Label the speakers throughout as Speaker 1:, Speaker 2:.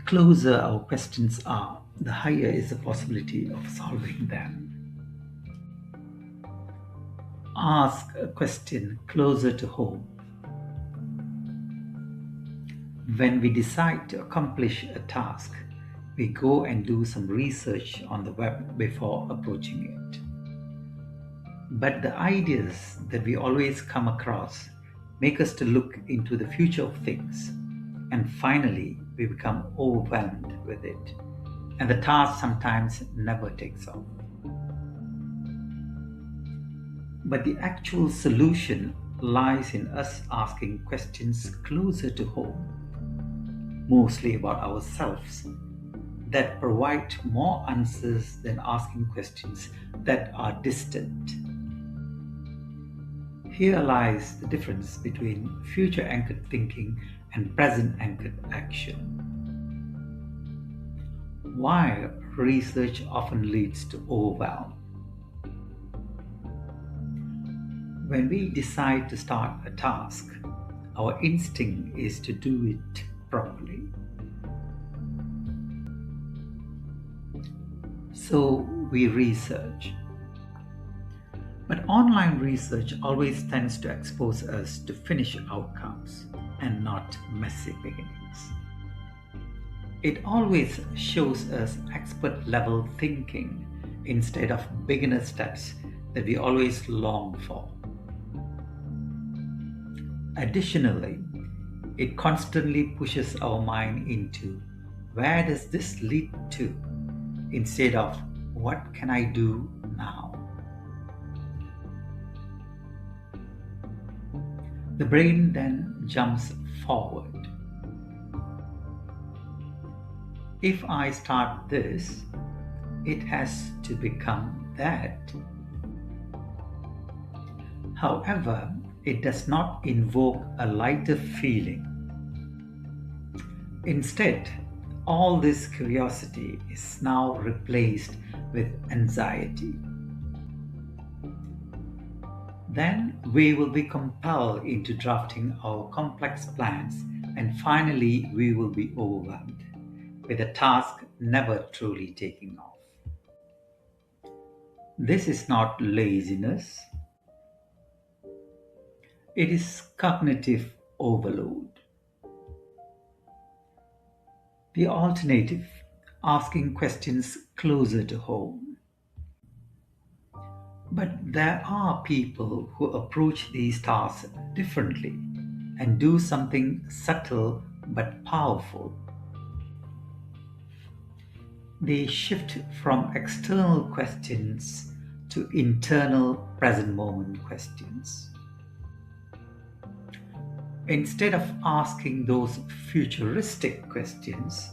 Speaker 1: closer our questions are, the higher is the possibility of solving them. Ask a question closer to home. When we decide to accomplish a task, we go and do some research on the web before approaching it. But the ideas that we always come across make us to look into the future of things, and finally we become overwhelmed with it, and the task sometimes never takes off. But the actual solution lies in us asking questions closer to home, mostly about ourselves, that provide more answers than asking questions that are distant. Here lies the difference between future anchored thinking and present anchored action. While research often leads to overwhelm, when we decide to start a task, our instinct is to do it properly. So we research. But online research always tends to expose us to finished outcomes and not messy beginnings. It always shows us expert level thinking instead of beginner steps that we always long for. Additionally, it constantly pushes our mind into where does this lead to instead of what can I do now? The brain then jumps forward. If I start this, it has to become that. However, it does not invoke a lighter feeling. Instead, all this curiosity is now replaced with anxiety. Then we will be compelled into drafting our complex plans, and finally we will be overwhelmed, with the task never truly taking off. This is not laziness, it is cognitive overload. The alternative, asking questions closer to home. But there are people who approach these tasks differently and do something subtle but powerful. They shift from external questions to internal present moment questions. Instead of asking those futuristic questions,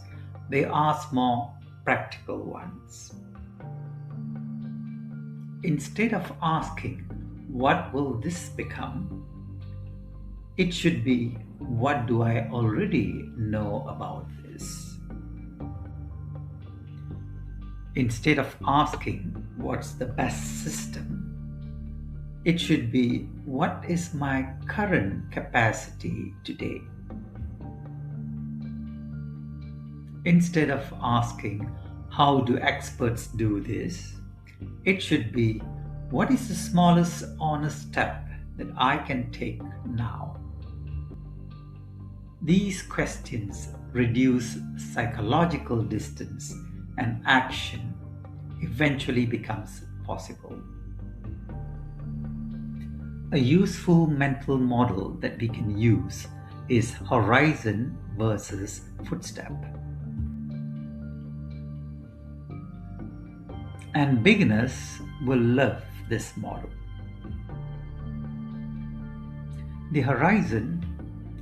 Speaker 1: they ask more practical ones. Instead of asking, what will this become? It should be, what do I already know about this? Instead of asking, what's the best system? It should be, what is my current capacity today? Instead of asking, how do experts do this? It should be, what is the smallest honest step that I can take now? These questions reduce psychological distance, and action eventually becomes possible. A useful mental model that we can use is horizon versus footstep. And beginners will love this model. The horizon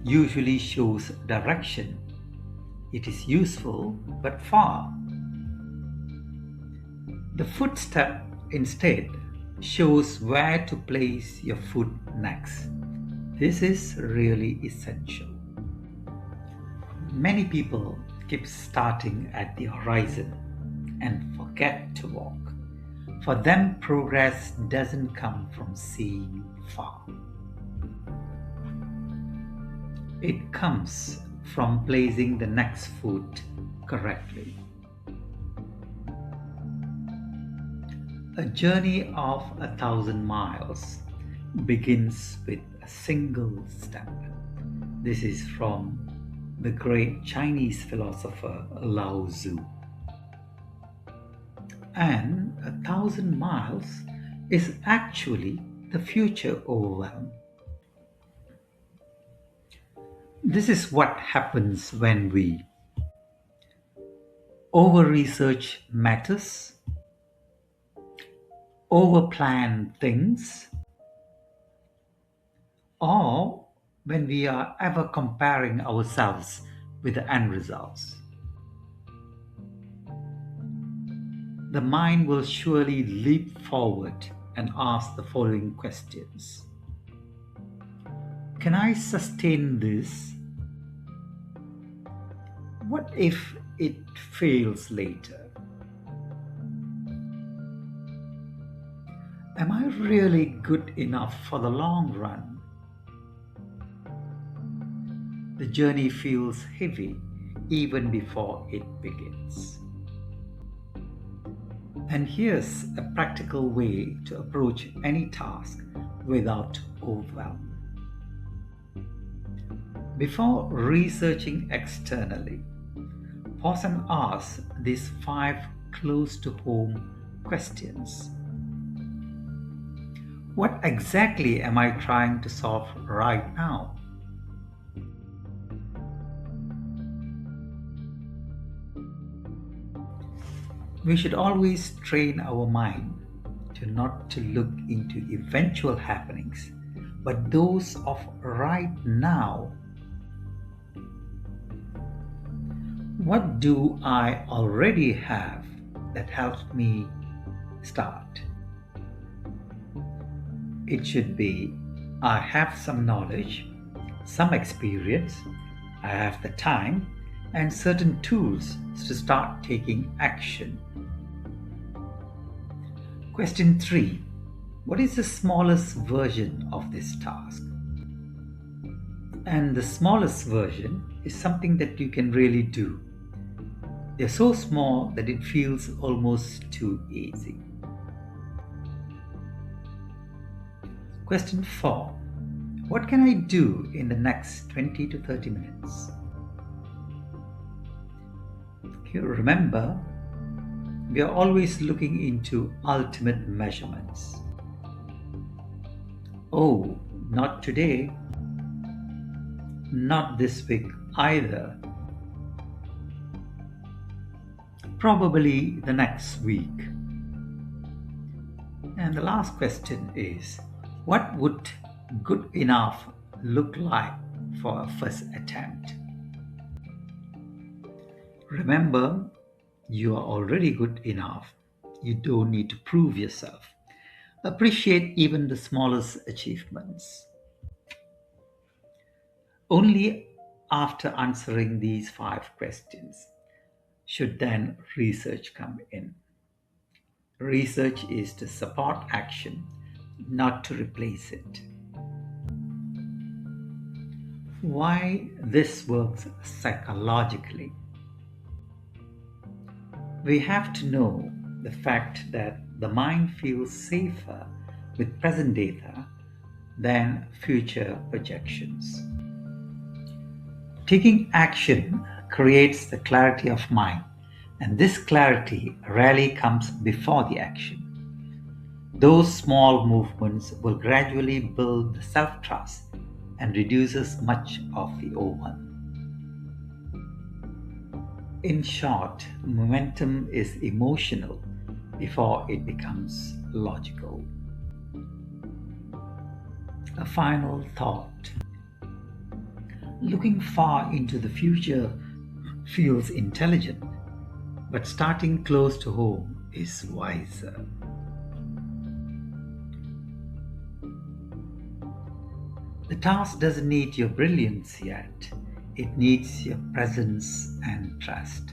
Speaker 1: usually shows direction. It is useful but far. The footstep instead shows where to place your foot next. This is really essential. Many people keep starting at the horizon and forget to walk. For them, progress doesn't come from seeing far. It comes from placing the next foot correctly. A journey of 1,000 miles begins with a single step. This is from the great Chinese philosopher Lao Tzu. And 1,000 miles is actually the future overwhelm. This is what happens when we over-research matters, over-plan things, or when we are ever comparing ourselves with the end results. The mind will surely leap forward and ask the following questions. Can I sustain this? What if it fails later? Am I really good enough for the long run? The journey feels heavy even before it begins. And here's a practical way to approach any task without overwhelm. Before researching externally, pause and ask these 5 close-to-home questions. What exactly am I trying to solve right now? We should always train our mind not to look into eventual happenings, but those of right now. What do I already have that helps me start? It should be, I have some knowledge, some experience, I have the time, and certain tools to start taking action. Question 3. What is the smallest version of this task? And the smallest version is something that you can really do. They're so small that it feels almost too easy. Question 4. What can I do in the next 20 to 30 minutes? Remember, we are always looking into ultimate measurements. Oh, not today. Not this week either. Probably the next week. And the last question is, what would good enough look like for a first attempt? Remember, you are already good enough. You don't need to prove yourself. Appreciate even the smallest achievements. Only after answering these 5 questions should then research come in. Research is to support action, not to replace it. Why this works psychologically? We have to know the fact that the mind feels safer with present data than future projections. Taking action creates the clarity of mind, and this clarity rarely comes before the action. Those small movements will gradually build the self-trust and reduces much of the overwhelm. In short, momentum is emotional before it becomes logical. A final thought. Looking far into the future feels intelligent, but starting close to home is wiser. The task doesn't need your brilliance yet. It needs your presence and trust.